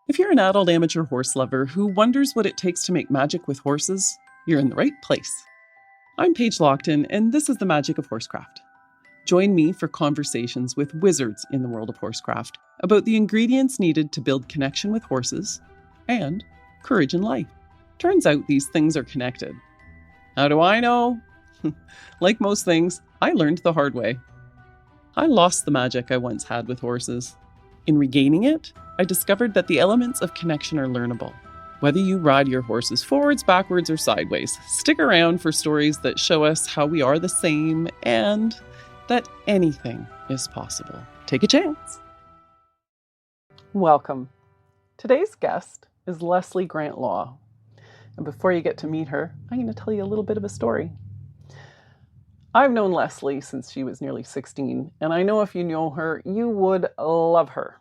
If you're an adult amateur horse lover who wonders what it takes to make magic with horses, you're in the right place. I'm Paige Lockton, and this is the magic of Horsecraft. Join me for conversations with wizards in the world of horsecraft about the ingredients needed to build connection with horses and courage in life. Turns out these things are connected. How do I know? Like most things, I learned the hard way. I lost the magic I once had with horses. In regaining it, I discovered that the elements of connection are learnable. Whether you ride your horses forwards, backwards, or sideways, stick around for stories that show us how we are the same and that anything is possible. Take a chance. Welcome. Today's guest is Lesley Grant-Law. And before you get to meet her, I'm going to tell you a little bit of a story. I've known Lesley since she was nearly 16, and I know if you know her, you would love her.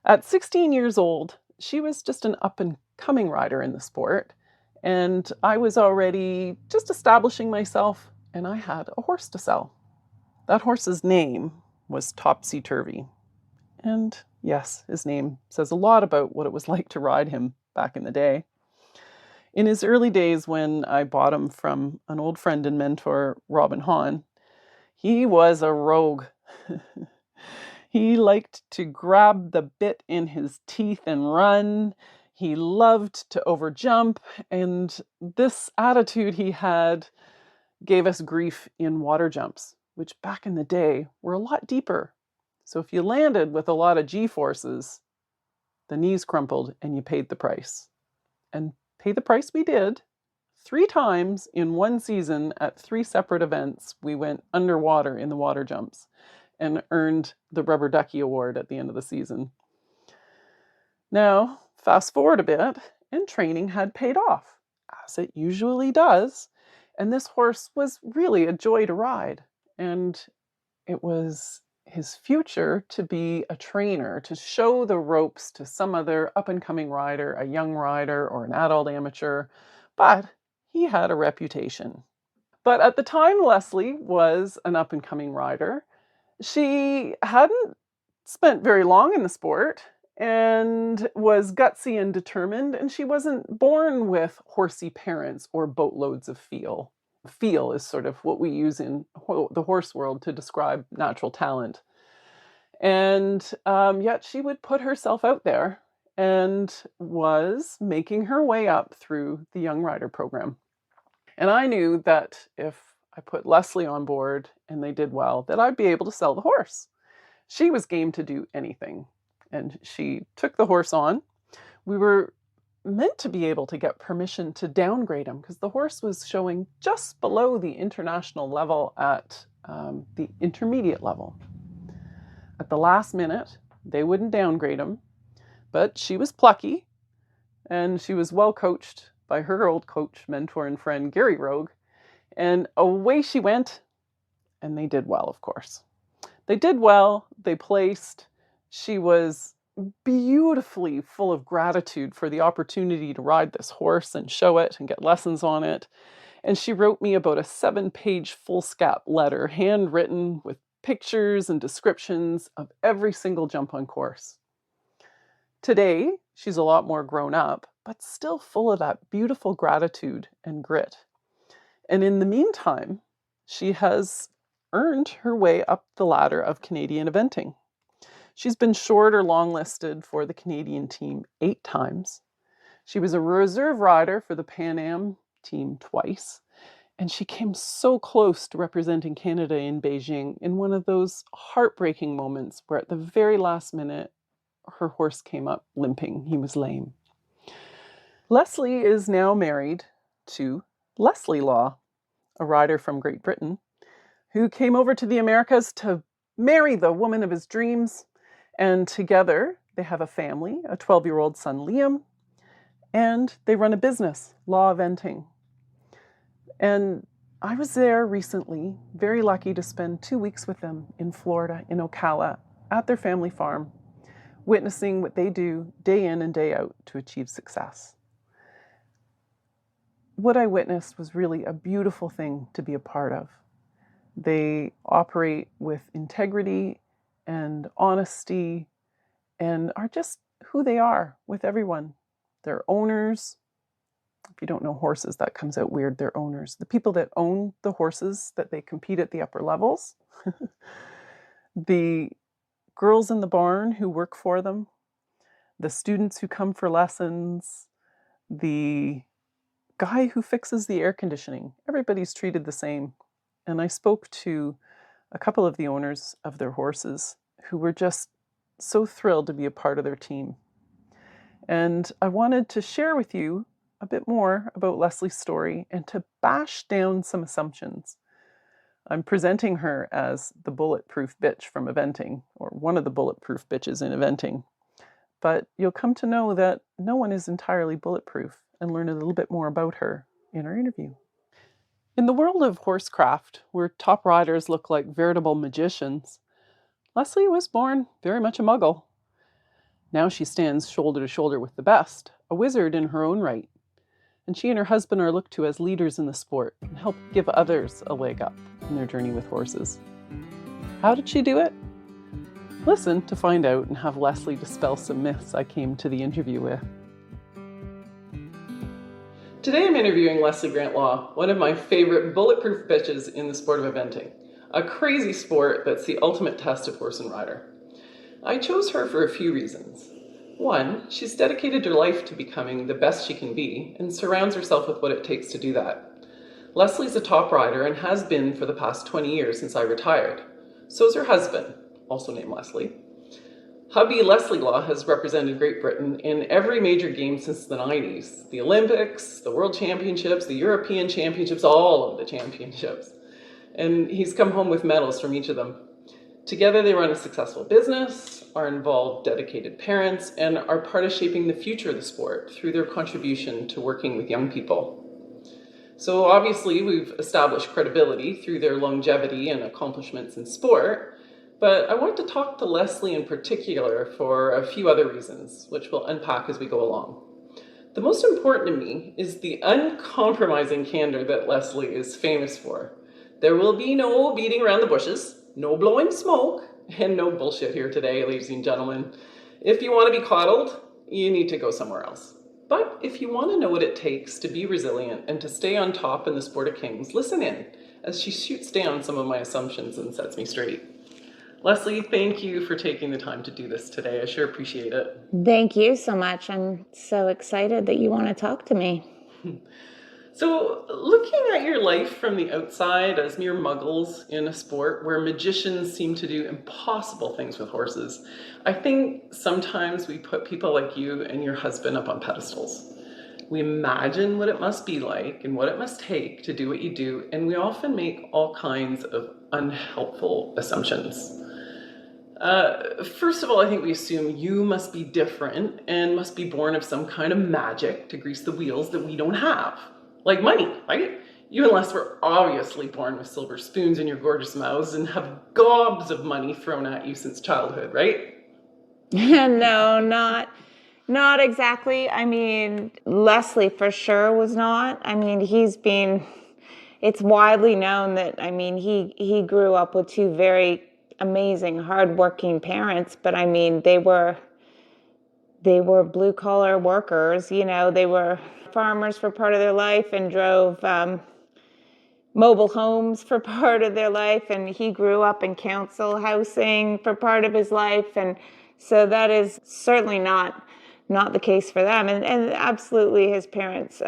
At 16 years old, she was just an up-and-coming rider in the sport, and I was already just establishing myself, and I had a horse to sell. That horse's name was Topsy-Turvy, and yes, his name says a lot about what it was like to ride him back in the day. In his early days when I bought him from an old friend and mentor, Robin Hahn, he was a rogue. He liked to grab the bit in his teeth and run. He loved to overjump, and this attitude he had gave us grief in water jumps, which back in the day were a lot deeper. So if you landed with a lot of G-forces, the knees crumpled and you paid the price. And pay the price we did. 3 times in one season at 3 separate events, we went underwater in the water jumps and earned the Rubber Ducky Award at the end of the season. Now, fast forward a bit, and training had paid off, as it usually does. And this horse was really a joy to ride. And it was his future to be a trainer, to show the ropes to some other up-and-coming rider, a young rider or an adult amateur, but he had a reputation. But at the time Lesley was an up-and-coming rider, she hadn't spent very long in the sport and was gutsy and determined, and she wasn't born with horsey parents or boatloads of feel. Feel is sort of what we use in the horse world to describe natural talent. And yet she would put herself out there and was making her way up through the Young Rider program. And I knew that if I put Lesley on board and they did well, that I'd be able to sell the horse. She was game to do anything. And she took the horse on. We were meant to be able to get permission to downgrade him because the horse was showing just below the international level at the intermediate level. At the last minute, they wouldn't downgrade him, but she was plucky and she was well coached by her old coach, mentor, and friend, Gary Rogue, and away she went, and they did well, of course. They did well, they placed. She was beautifully full of gratitude for the opportunity to ride this horse and show it and get lessons on it. And she wrote me about a 7-page foolscap letter, handwritten with pictures and descriptions of every single jump on course. Today, she's a lot more grown up, but still full of that beautiful gratitude and grit. And in the meantime, she has earned her way up the ladder of Canadian eventing. She's been short or long listed for the Canadian team 8 times. She was a reserve rider for the Pan Am team twice. And she came so close to representing Canada in Beijing in one of those heartbreaking moments where at the very last minute, her horse came up limping. He was lame. Lesley is now married to Lesley Law, a rider from Great Britain, who came over to the Americas to marry the woman of his dreams. And together, they have a family, a 12-year-old son, Liam, and they run a business, Law Eventing. And I was there recently, very lucky to spend 2 weeks with them in Florida, in Ocala, at their family farm, witnessing what they do day in and day out to achieve success. What I witnessed was really a beautiful thing to be a part of. They operate with integrity and honesty and are just who they are with everyone. Their owners. If you don't know horses, that comes out weird. Their owners. The people that own the horses that they compete at the upper levels. The girls in the barn who work for them. The students who come for lessons. The guy who fixes the air conditioning. Everybody's treated the same. And I spoke to a couple of the owners of their horses who were just so thrilled to be a part of their team. And I wanted to share with you a bit more about Lesley's story and to bash down some assumptions. I'm presenting her as the bulletproof bitch from eventing, or one of the bulletproof bitches in eventing. But you'll come to know that no one is entirely bulletproof and learn a little bit more about her in our interview. In the world of horsecraft, where top riders look like veritable magicians, Lesley was born very much a muggle. Now she stands shoulder to shoulder with the best, a wizard in her own right. And she and her husband are looked to as leaders in the sport and help give others a leg up in their journey with horses. How did she do it? Listen to find out and have Lesley dispel some myths I came to the interview with. Today I'm interviewing Lesley Grant-Law, one of my favorite bulletproof bitches in the sport of eventing, a crazy sport that's the ultimate test of horse and rider. I chose her for a few reasons. One, she's dedicated her life to becoming the best she can be and surrounds herself with what it takes to do that. Lesley's a top rider and has been for the past 20 years since I retired. So is her husband, also named Lesley. Hubby Lesley Law has represented Great Britain in every major game since the 90s. The Olympics, the World Championships, the European Championships, all of the championships. And he's come home with medals from each of them. Together they run a successful business, are involved dedicated parents, and are part of shaping the future of the sport through their contribution to working with young people. So obviously we've established credibility through their longevity and accomplishments in sport, but I want to talk to Lesley in particular for a few other reasons, which we'll unpack as we go along. The most important to me is the uncompromising candor that Lesley is famous for. There will be no beating around the bushes, no blowing smoke, and no bullshit here today, ladies and gentlemen. If you want to be coddled, you need to go somewhere else. But if you want to know what it takes to be resilient and to stay on top in the sport of kings, listen in as she shoots down some of my assumptions and sets me straight. Lesley, thank you for taking the time to do this today. I sure appreciate it. Thank you so much. I'm so excited that you want to talk to me. So, looking at your life from the outside as mere muggles in a sport where magicians seem to do impossible things with horses, I think sometimes we put people like you and your husband up on pedestals. We imagine what it must be like and what it must take to do what you do, and we often make all kinds of unhelpful assumptions. First of all, I think we assume you must be different and must be born of some kind of magic to grease the wheels that we don't have. Like money, right? You and Les were obviously born with silver spoons in your gorgeous mouths and have gobs of money thrown at you since childhood, right? No, not exactly. I mean, Lesley for sure was not. I mean, it's widely known that, I mean, he grew up with two very amazing, hardworking parents, but I mean, they were blue collar workers, you know, they were farmers for part of their life and drove mobile homes for part of their life, and he grew up in council housing for part of his life, and so that is certainly not the case for them, and absolutely his parents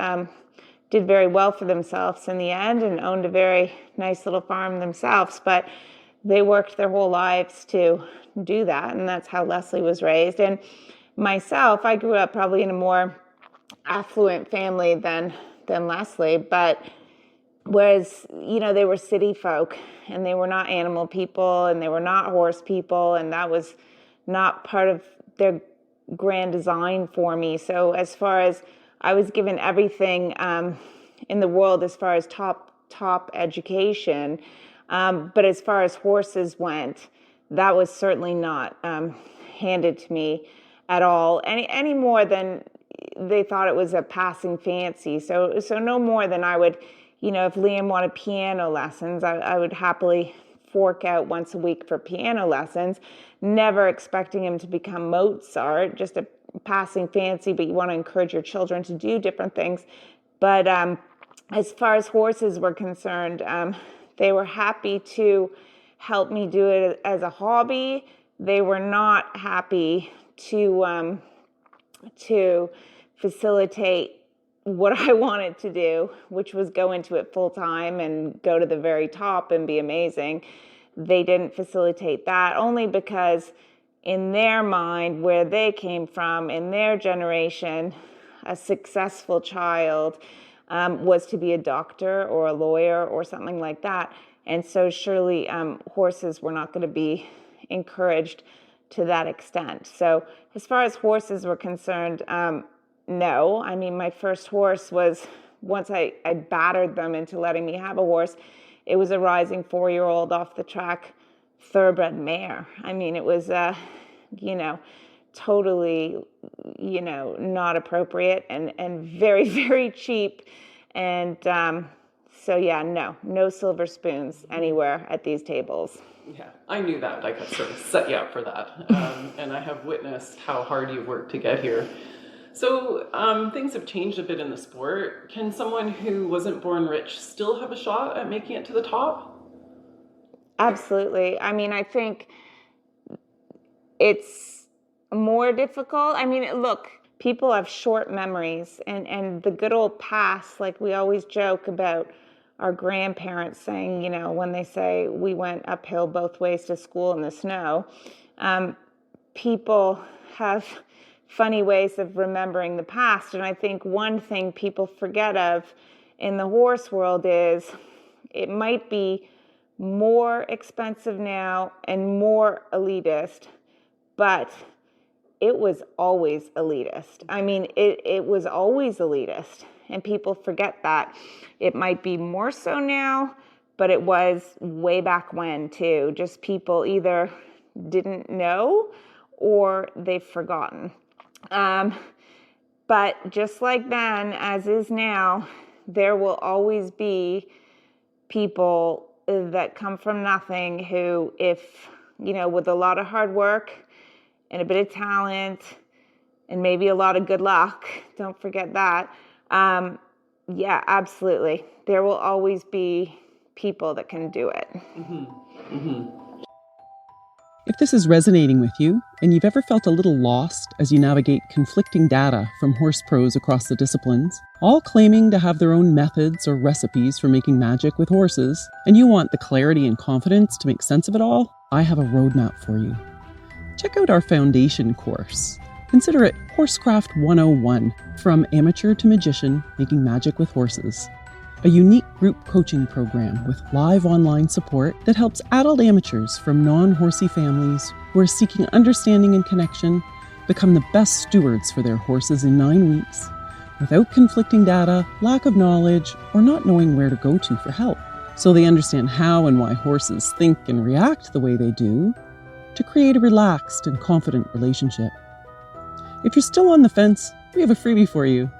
did very well for themselves in the end and owned a very nice little farm themselves, but they worked their whole lives to do that, and that's how Lesley was raised. And myself, I grew up probably in a more affluent family than Lesley, but whereas, you know, they were city folk and they were not animal people and they were not horse people, and that was not part of their grand design for me. So as far as I was given everything in the world as far as top education, but as far as horses went, that was certainly not handed to me at all, any more than they thought it was a passing fancy. So no more than I would, you know, if Liam wanted piano lessons, I would happily fork out once a week for piano lessons, never expecting him to become Mozart, just passing fancy, but you want to encourage your children to do different things. But as far as horses were concerned, they were happy to help me do it as a hobby. They were not happy to facilitate what I wanted to do, which was go into it full time and go to the very top and be amazing. They didn't facilitate that, only because in their mind, where they came from, in their generation, a successful child was to be a doctor or a lawyer or something like that. And so surely horses were not going to be encouraged to that extent. So as far as horses were concerned, no. I mean, my first horse was, once I battered them into letting me have a horse, it was a rising 4-year-old off the track thoroughbred mare. I mean, it was, totally, not appropriate and very, very cheap. And so, yeah, no silver spoons anywhere at these tables. Yeah, I knew that. I could sort of set you up for that. And I have witnessed how hard you worked to get here. So things have changed a bit in the sport. Can someone who wasn't born rich still have a shot at making it to the top? Absolutely. I mean, I think it's more difficult. I mean, look, people have short memories, and the good old past, like we always joke about our grandparents saying, when they say we went uphill both ways to school in the snow, people have funny ways of remembering the past. And I think one thing people forget of in the horse world is it might be more expensive now and more elitist, but it was always elitist. I mean, it was always elitist, and people forget that. It might be more so now, but it was way back when too. Just people either didn't know or they've forgotten. But just like then, as is now, there will always be people that come from nothing who, if, with a lot of hard work and a bit of talent and maybe a lot of good luck, don't forget that, yeah, absolutely. There will always be people that can do it. Mm-hmm. Mm-hmm. If this is resonating with you, and you've ever felt a little lost as you navigate conflicting data from horse pros across the disciplines, all claiming to have their own methods or recipes for making magic with horses, and you want the clarity and confidence to make sense of it all, I have a roadmap for you. Check out our foundation course. Consider it Horsecraft 101, From Amateur to Magician, Making Magic with Horses. A unique group coaching program with live online support that helps adult amateurs from non-horsey families who are seeking understanding and connection become the best stewards for their horses in 9 weeks, without conflicting data, lack of knowledge, or not knowing where to go to for help, so they understand how and why horses think and react the way they do to create a relaxed and confident relationship. If you're still on the fence, we have a freebie for you.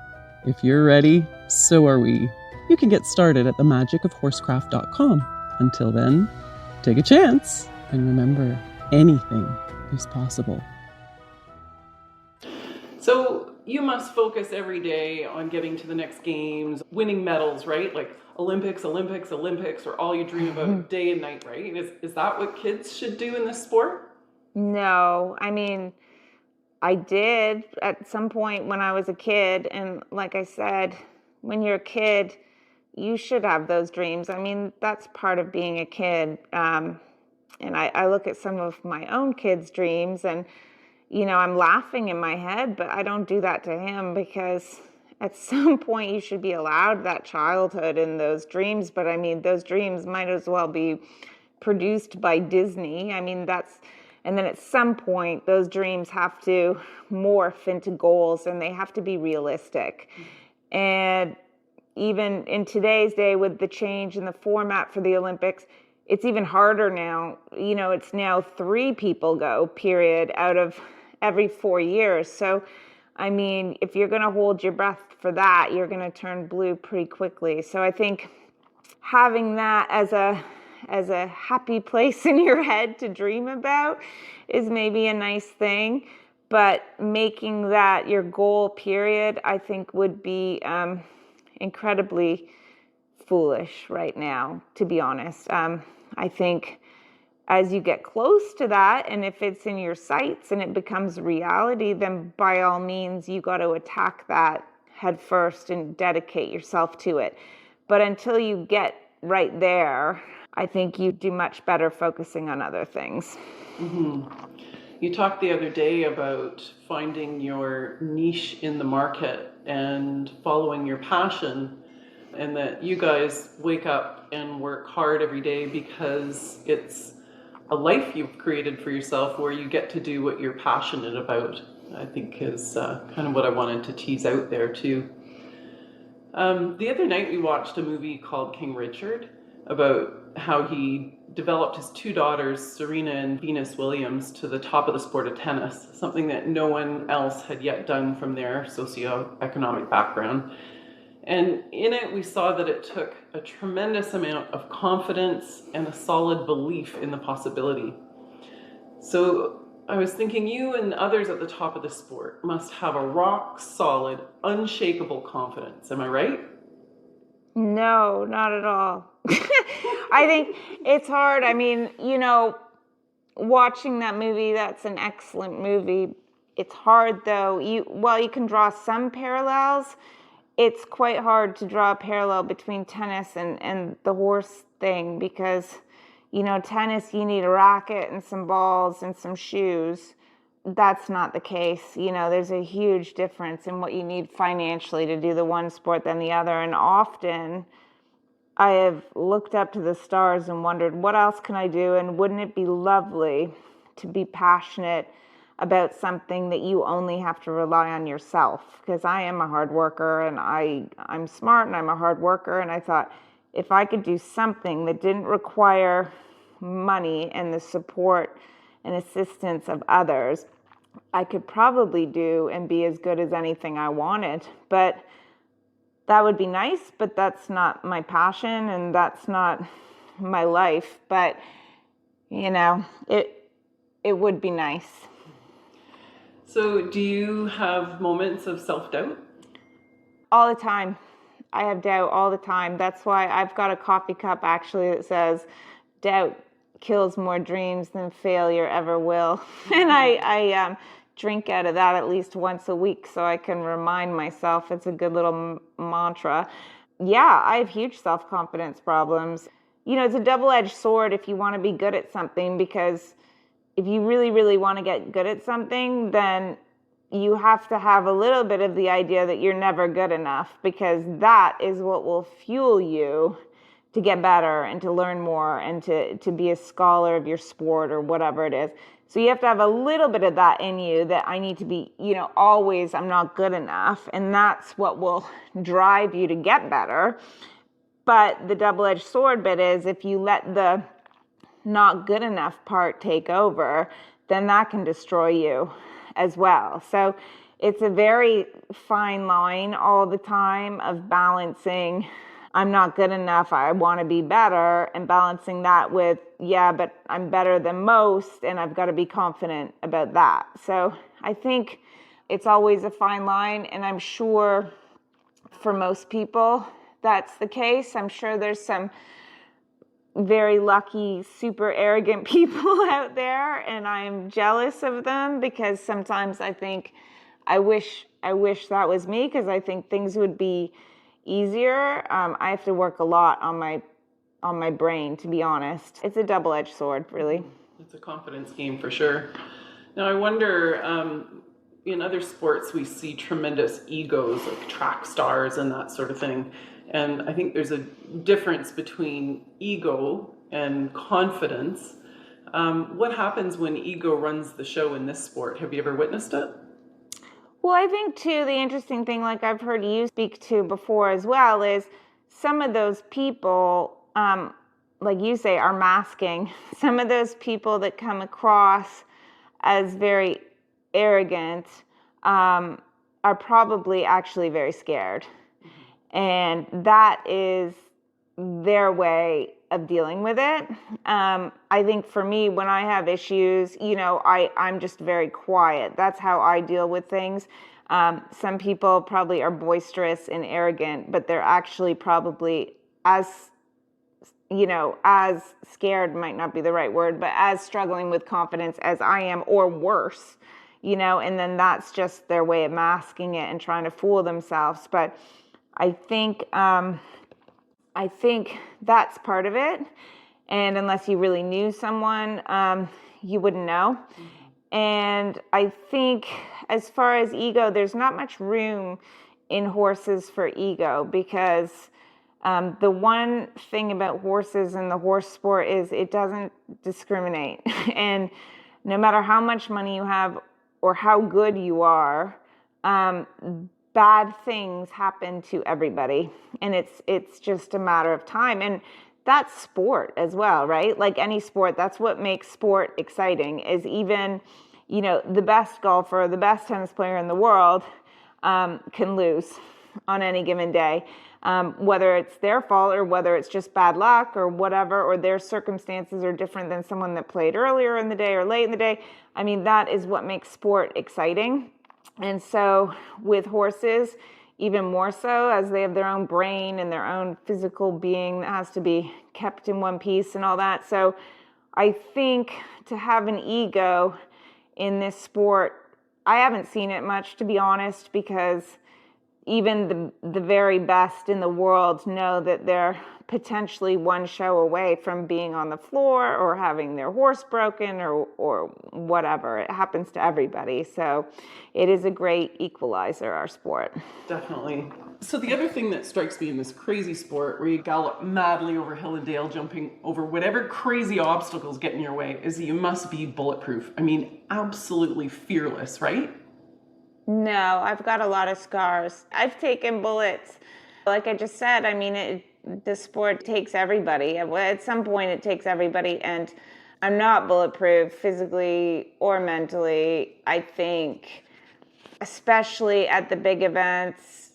If you're ready, so are we. You can get started at themagicofhorsecraft.com. Until then, take a chance, and remember, anything is possible. So you must focus every day on getting to the next games, winning medals, right? Like Olympics, Olympics, Olympics, or all you dream about day and night, right? Is that what kids should do in this sport? No, I mean, I did at some point when I was a kid. And like I said, when you're a kid, you should have those dreams. I mean, that's part of being a kid. And I look at some of my own kids' dreams and, I'm laughing in my head, but I don't do that to him, because at some point you should be allowed that childhood and those dreams. But I mean, those dreams might as well be produced by Disney. I mean, and then at some point those dreams have to morph into goals, and they have to be realistic. And even in today's day, with the change in the format for the Olympics, it's even harder now. It's now 3 people go, period, out of every 4 years. So, I mean, if you're going to hold your breath for that, you're going to turn blue pretty quickly. So I think having that as a happy place in your head to dream about is maybe a nice thing. But making that your goal, period, I think would be incredibly foolish right now, to be honest. I think as you get close to that, and if it's in your sights and it becomes reality, then by all means, you got to attack that head first and dedicate yourself to it. But until you get right there, I think you do much better focusing on other things. Mm-hmm. You talked the other day about finding your niche in the market and following your passion, and that you guys wake up and work hard every day because it's a life you've created for yourself where you get to do what you're passionate about, I think is kind of what I wanted to tease out there too. The other night we watched a movie called King Richard about how he developed his two daughters, Serena and Venus Williams, to the top of the sport of tennis, something that no one else had yet done from their socioeconomic background. And in it, we saw that it took a tremendous amount of confidence and a solid belief in the possibility. So I was thinking you and others at the top of the sport must have a rock solid, unshakable confidence. Am I right? No, not at all. I think it's hard. I mean, watching that movie, that's an excellent movie. It's hard though. While you can draw some parallels, it's quite hard to draw a parallel between tennis and the horse thing because, tennis, you need a racket and some balls and some shoes. That's not the case. There's a huge difference in what you need financially to do the one sport than the other. And often I have looked up to the stars and wondered, what else can I do? And wouldn't it be lovely to be passionate about something that you only have to rely on yourself? Because I am a hard worker and I'm smart and I'm a hard worker. And I thought, if I could do something that didn't require money and the support and assistance of others, I could probably do and be as good as anything I wanted. But that would be nice, but that's not my passion and that's not my life. But, it would be nice. So do you have moments of self-doubt? All the time. I have doubt all the time. That's why I've got a coffee cup actually that says, doubt kills more dreams than failure ever will. And I drink out of that at least once a week so I can remind myself. It's a good little mantra. Yeah, I have huge self-confidence problems. It's a double-edged sword if you want to be good at something, because if you really, really want to get good at something, then you have to have a little bit of the idea that you're never good enough, because that is what will fuel you to get better and to learn more and to be a scholar of your sport or whatever it is. So you have to have a little bit of that in you, that I need to be, always, I'm not good enough. And that's what will drive you to get better. But the double-edged sword bit is, if you let the not good enough part take over, then that can destroy you as well. So it's a very fine line all the time of balancing, I'm not good enough, I want to be better, and balancing that with, yeah, but I'm better than most, and I've got to be confident about that. So I think it's always a fine line, and I'm sure for most people that's the case. I'm sure there's some very lucky, super arrogant people out there, and I'm jealous of them, because sometimes I think I wish that was me, because I think things would be easier. I have to work a lot on my brain, to be honest. It's a double-edged sword, really. It's a confidence game for sure. Now I wonder, in other sports we see tremendous egos, like track stars and that sort of thing. And I think there's a difference between ego and confidence. What happens when ego runs the show in this sport? Have you ever witnessed it? Well, I think, too, the interesting thing, like I've heard you speak to before as well, is some of those people, like you say, are masking. Some of those people that come across as very arrogant are probably actually very scared. And that is their way of dealing with it. I think for me, when I have issues, I'm just very quiet. That's how I deal with things. Some people probably are boisterous and arrogant, but they're actually probably as scared might not be the right word, but as struggling with confidence as I am, or worse, and then that's just their way of masking it and trying to fool themselves. But I think that's part of it. And unless you really knew someone, you wouldn't know. And I think as far as ego, there's not much room in horses for ego, because the one thing about horses and the horse sport is it doesn't discriminate. And no matter how much money you have or how good you are, bad things happen to everybody. And it's just a matter of time. And that's sport as well, right? Like any sport, that's what makes sport exciting, is even, the best golfer, the best tennis player in the world can lose on any given day. Whether it's their fault or whether it's just bad luck or whatever, or their circumstances are different than someone that played earlier in the day or late in the day. I mean, that is what makes sport exciting. And so with horses, even more so, as they have their own brain and their own physical being that has to be kept in one piece and all that. So I think to have an ego in this sport, I haven't seen it much, to be honest, because even the very best in the world know that they're potentially one show away from being on the floor or having their horse broken or whatever. It happens to everybody. So it is a great equalizer, our sport. Definitely. So the other thing that strikes me in this crazy sport where you gallop madly over hill and dale, jumping over whatever crazy obstacles get in your way, is that you must be bulletproof. I mean, absolutely fearless, right? No, I've got a lot of scars. I've taken bullets. Like I just said, I mean, the sport takes everybody. At some point, it takes everybody, and I'm not bulletproof physically or mentally. I think, especially at the big events,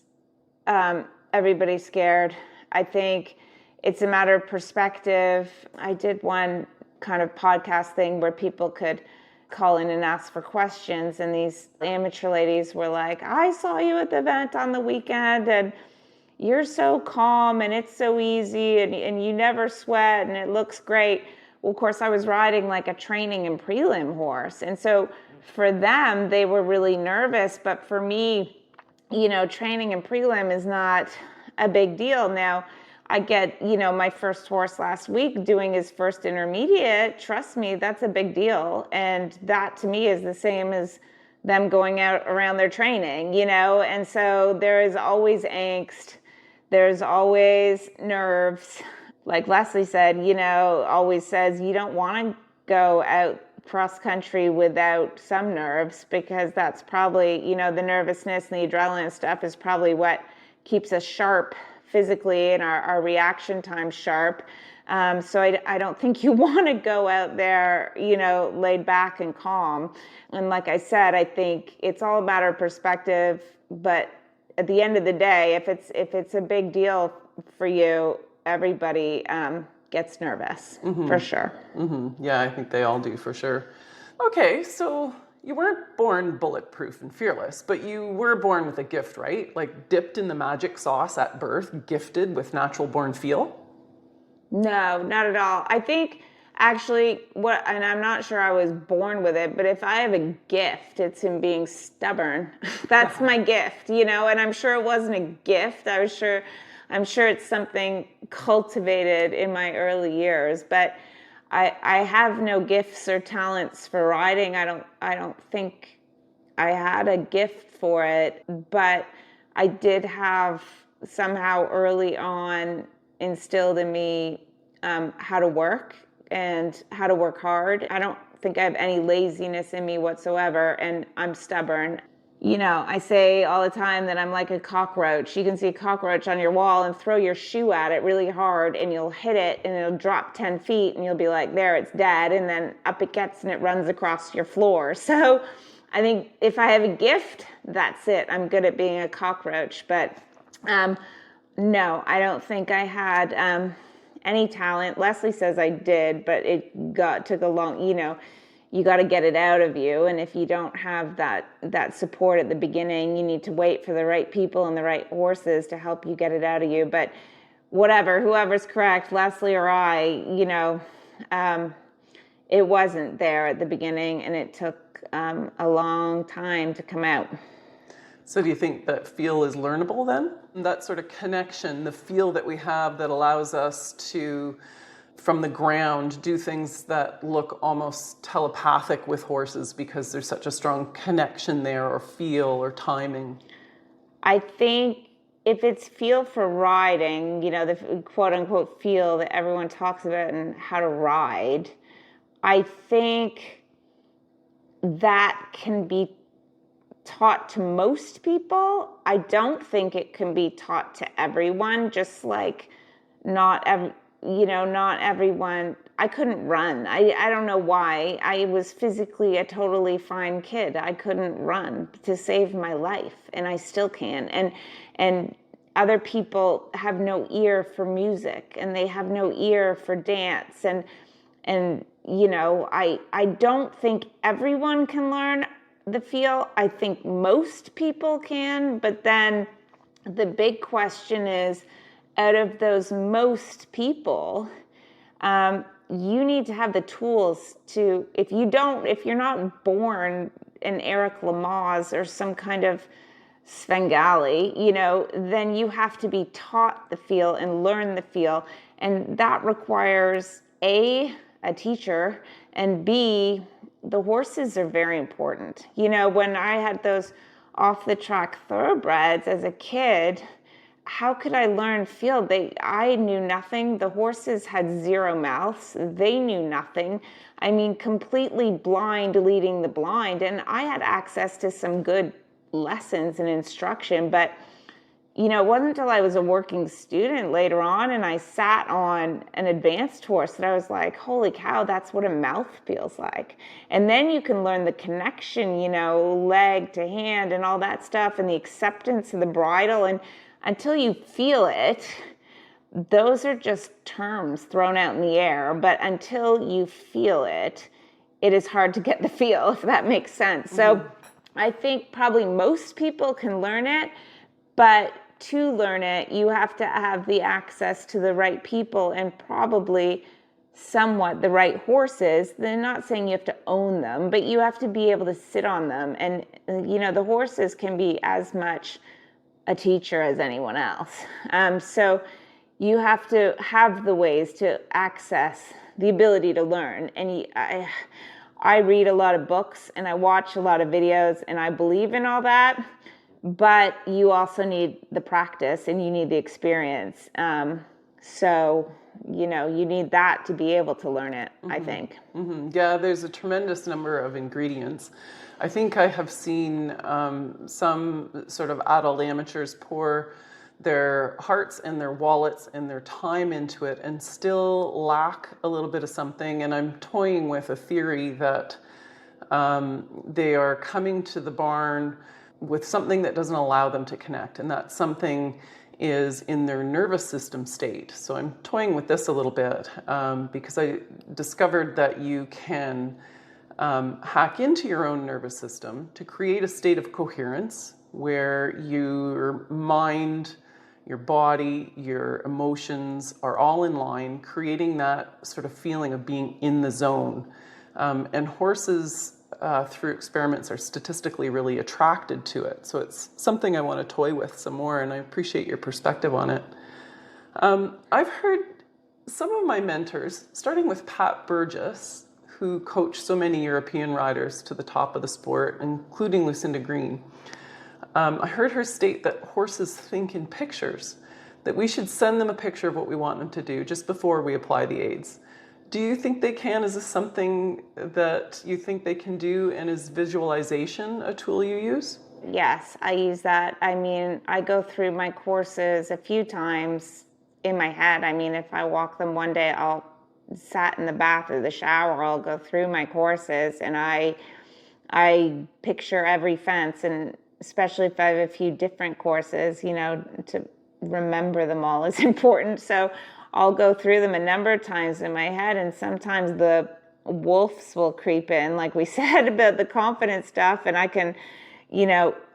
everybody's scared. I think it's a matter of perspective. I did one kind of podcast thing where people could call in and ask for questions, and these amateur ladies were like, I saw you at the event on the weekend and you're so calm and it's so easy and you never sweat and it looks great. Well, of course, I was riding like a training and prelim horse, and so for them they were really nervous, but for me, training and prelim is not a big deal. Now I get, my first horse last week doing his first intermediate. Trust me, that's a big deal. And that to me is the same as them going out around their training, And so there is always angst. There's always nerves. Like Lesley said, always says you don't want to go out cross country without some nerves, because that's probably, the nervousness and the adrenaline and stuff is probably what keeps us sharp physically and our reaction time sharp. So I don't think you want to go out there, laid back and calm. And like I said, I think it's all a matter of perspective. But at the end of the day, if it's a big deal for you, everybody gets nervous, for sure. Mm-hmm. Yeah, I think they all do, for sure. Okay, so you weren't born bulletproof and fearless, but you were born with a gift, right? Like dipped in the magic sauce at birth, gifted with natural born feel? No, not at all. I think actually and I'm not sure I was born with it, but if I have a gift, it's in being stubborn. That's my gift, and I'm sure it wasn't a gift. I'm sure it's something cultivated in my early years, but I have no gifts or talents for riding. I don't think I had a gift for it, but I did have somehow early on instilled in me how to work and how to work hard. I don't think I have any laziness in me whatsoever, and I'm stubborn. I say all the time that I'm like a cockroach. You can see a cockroach on your wall and throw your shoe at it really hard and you'll hit it and it'll drop 10 feet and you'll be like, there, it's dead. And then up it gets and it runs across your floor. So I think if I have a gift, that's it. I'm good at being a cockroach. But no, I don't think I had any talent. Lesley says I did, but took a long, you got to get it out of you. And if you don't have that support at the beginning, you need to wait for the right people and the right horses to help you get it out of you. But whatever, whoever's correct, Lesley or I, it wasn't there at the beginning, and it took a long time to come out. So do you think that feel is learnable then? That sort of connection, the feel that we have that allows us to, from the ground, do things that look almost telepathic with horses because there's such a strong connection there, or feel, or timing? I think if it's feel for riding, the quote unquote feel that everyone talks about and how to ride, I think that can be taught to most people. I don't think it can be taught to everyone, just like not everyone. I couldn't run. I don't know why. I was physically a totally fine kid. I couldn't run to save my life, and I still can. And other people have no ear for music, and they have no ear for dance, and I don't think everyone can learn the feel. I think most people can, but then the big question is, out of those most people, you need to have the tools to, if you're not born an Eric Lamaze or some kind of Svengali, then you have to be taught the feel and learn the feel. And that requires A, a teacher, and B, the horses are very important. When I had those off the track thoroughbreds as a kid, how could I learn feel? I knew nothing. The horses had zero mouths. They knew nothing. I mean, completely blind leading the blind. And I had access to some good lessons and instruction, but it wasn't until I was a working student later on and I sat on an advanced horse that I was like, holy cow, that's what a mouth feels like. And then you can learn the connection, leg to hand and all that stuff, and the acceptance of the bridle. And until you feel it, those are just terms thrown out in the air. But until you feel it, it is hard to get the feel, if that makes sense. Mm-hmm. So I think probably most people can learn it, but to learn it, you have to have the access to the right people and probably somewhat the right horses. They're not saying you have to own them, but you have to be able to sit on them. And, the horses can be as much a teacher as anyone else. So you have to have the ways to access the ability to learn. And I read a lot of books and I watch a lot of videos and I believe in all that. But you also need the practice and you need the experience. So, you need that to be able to learn it, mm-hmm. I think. Mm-hmm. Yeah, there's a tremendous number of ingredients. I think I have seen some sort of adult amateurs pour their hearts and their wallets and their time into it and still lack a little bit of something. And I'm toying with a theory that they are coming to the barn with something that doesn't allow them to connect, and that something is in their nervous system state. So I'm toying with this a little bit because I discovered that you can hack into your own nervous system to create a state of coherence where your mind, your body, your emotions are all in line, creating that sort of feeling of being in the zone. And horses, through experiments, are statistically really attracted to it. So it's something I want to toy with some more, and I appreciate your perspective on it. I've heard some of my mentors, starting with Pat Burgess, who coached so many European riders to the top of the sport, including Lucinda Green. I heard her state that horses think in pictures, that we should send them a picture of what we want them to do just before we apply the aids. Do you think they can? Is this something that you think they can do? And is visualization a tool you use? Yes, I use that. I mean, I go through my courses a few times in my head. I mean, if I walk them one day, I'll sat in the bath or the shower, I'll go through my courses and I picture every fence, and especially if I have a few different courses, to remember them all is important. So I'll go through them a number of times in my head, and sometimes the wolves will creep in, like we said about the confidence stuff, and I can,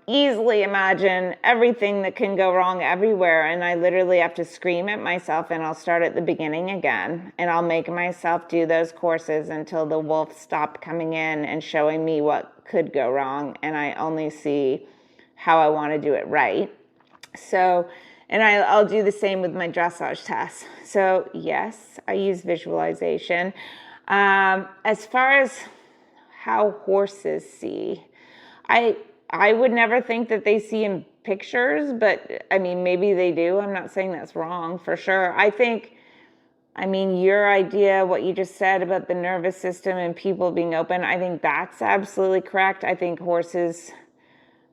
easily imagine everything that can go wrong everywhere, and I literally have to scream at myself, and I'll start at the beginning again, and I'll make myself do those courses until the wolves stop coming in and showing me what could go wrong, and I only see how I want to do it right. So, and I'll do the same with my dressage tests. So yes, I use visualization. As far as how horses see, I would never think that they see in pictures, but I mean, maybe they do. I'm not saying that's wrong, for sure. Your idea, what you just said about the nervous system and people being open, I think that's absolutely correct. I think horses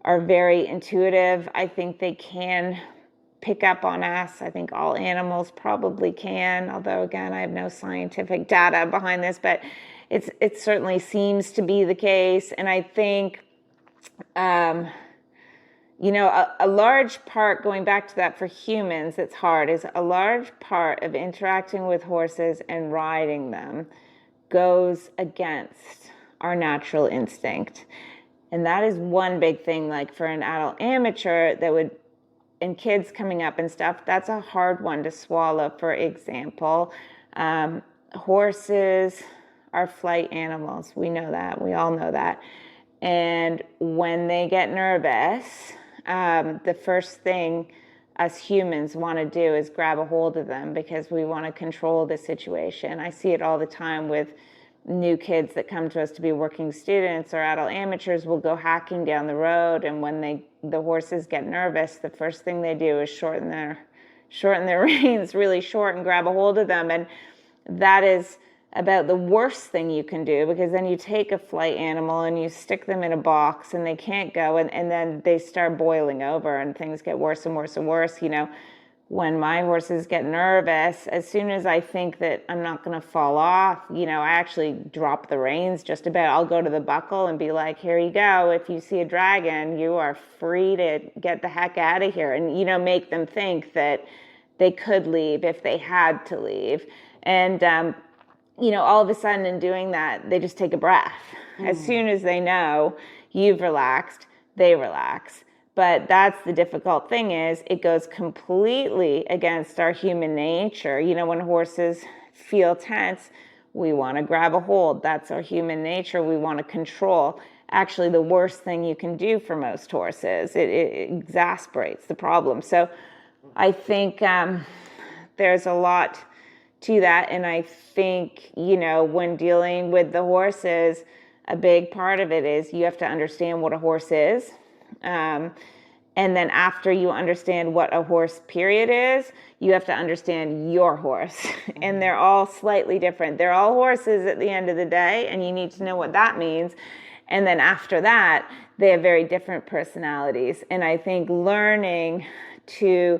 are very intuitive. I think they can pick up on us. I think all animals probably can, although again, I have no scientific data behind this, but it certainly seems to be the case. And I think a large part, going back to that for humans, it's hard, is a large part of interacting with horses and riding them goes against our natural instinct. And that is one big thing, like for an adult amateur and kids coming up and stuff, that's a hard one to swallow. For example, horses are flight animals. We know that. We all know that. And when they get nervous, the first thing us humans want to do is grab a hold of them because we want to control the situation. I see it all the time with new kids that come to us to be working students, or adult amateurs will go hacking down the road, and when the horses get nervous, the first thing they do is shorten their reins really short and grab a hold of them. And that is about the worst thing you can do, because then you take a flight animal and you stick them in a box and they can't go, and then they start boiling over and things get worse and worse and worse. When my horses get nervous, as soon as I think that I'm not going to fall off, I actually drop the reins just about. I'll go to the buckle and be like, here you go. If you see a dragon, you are free to get the heck out of here. And, make them think that they could leave if they had to leave. And, all of a sudden in doing that, they just take a breath. As soon as they know you've relaxed, they relax. But that's the difficult thing, is it goes completely against our human nature. When horses feel tense, we want to grab a hold. That's our human nature. We want to control. Actually, the worst thing you can do for most horses. It exasperates the problem. So I think there's a lot to that. And I think, when dealing with the horses, a big part of it is you have to understand what a horse is. And then after you understand what a horse period is, you have to understand your horse. And they're all slightly different. They're all horses at the end of the day, and you need to know what that means. And then after that, they have very different personalities. And I think learning to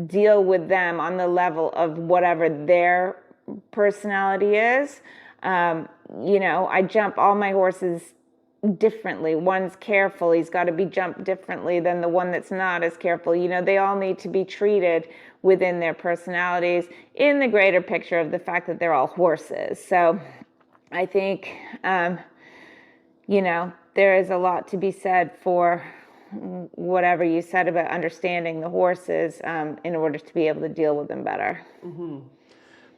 deal with them on the level of whatever their personality is, I jump all my horses differently. One's careful, he's got to be jumped differently than the one that's not as careful. They all need to be treated within their personalities in the greater picture of the fact that they're all horses. So I think, there is a lot to be said for whatever you said about understanding the horses in order to be able to deal with them better. Mm-hmm.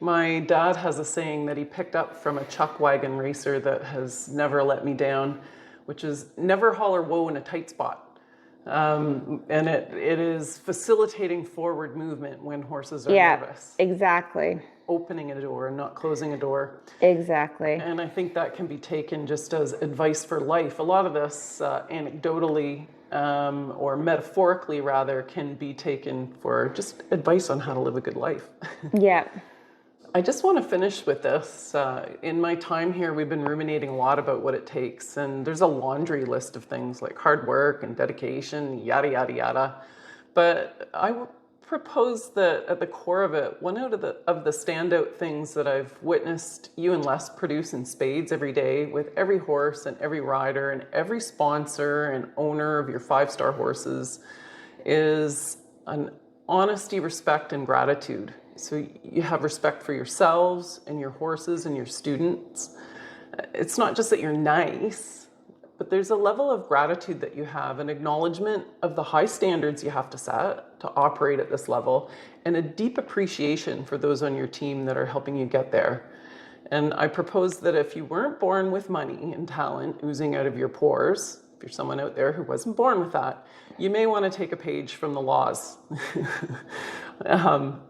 My dad has a saying that he picked up from a chuck wagon racer that has never let me down, which is never holler whoa in a tight spot. And it is facilitating forward movement when horses are nervous. Exactly. Opening a door and not closing a door. Exactly. And I think that can be taken just as advice for life. A lot of this anecdotally or metaphorically rather can be taken for just advice on how to live a good life. Yeah. I just want to finish with this. In my time here, we've been ruminating a lot about what it takes, and there's a laundry list of things like hard work and dedication, yada, yada, yada. But I propose that at the core of it, one out of the standout things that I've witnessed you and Les produce in spades every day with every horse and every rider and every sponsor and owner of your 5-star horses is an honesty, respect, and gratitude. So you have respect for yourselves and your horses and your students. It's not just that you're nice, but there's a level of gratitude that you have, an acknowledgement of the high standards you have to set to operate at this level, and a deep appreciation for those on your team that are helping you get there. And I propose that if you weren't born with money and talent oozing out of your pores, if you're someone out there who wasn't born with that, you may want to take a page from the laws.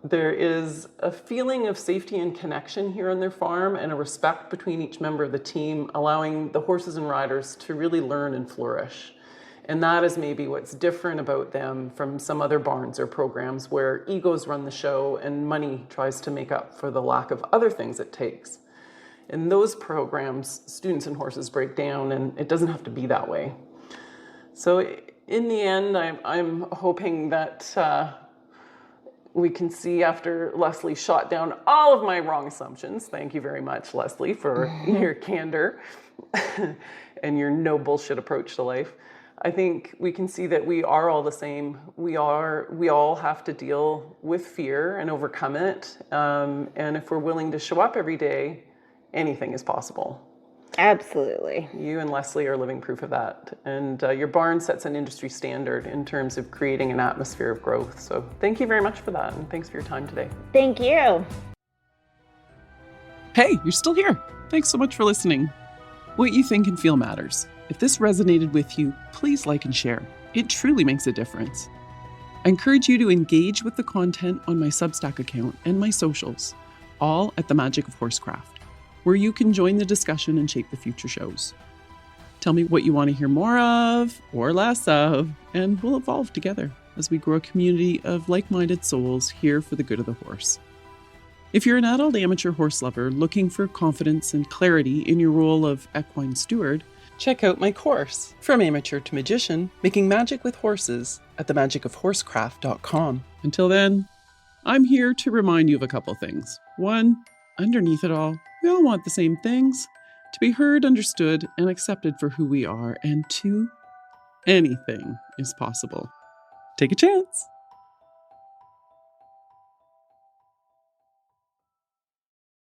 There is a feeling of safety and connection here on their farm, and a respect between each member of the team, allowing the horses and riders to really learn and flourish. And that is maybe what's different about them from some other barns or programs where egos run the show and money tries to make up for the lack of other things it takes. In those programs, students and horses break down, and it doesn't have to be that way. So in the end, I'm hoping that we can see, after Lesley shot down all of my wrong assumptions — thank you very much, Lesley, for your candor and your no bullshit approach to life — I think we can see that we are all the same. We all have to deal with fear and overcome it. And if we're willing to show up every day, anything is possible. Absolutely. You and Lesley are living proof of that. And your barn sets an industry standard in terms of creating an atmosphere of growth. So thank you very much for that. And thanks for your time today. Thank you. Hey, you're still here. Thanks so much for listening. What you think and feel matters. If this resonated with you, please like and share. It truly makes a difference. I encourage you to engage with the content on my Substack account and my socials, all at The Magic of Horsecraft, where you can join the discussion and shape the future shows. Tell me what you want to hear more of or less of, and we'll evolve together as we grow a community of like-minded souls here for the good of the horse. If you're an adult amateur horse lover looking for confidence and clarity in your role of equine steward, check out my course, From Amateur to Magician, Making Magic with Horses, at themagicofhorsecraft.com. Until then, I'm here to remind you of a couple things. One, underneath it all, we all want the same things: to be heard, understood, and accepted for who we are. And two, anything is possible. Take a chance.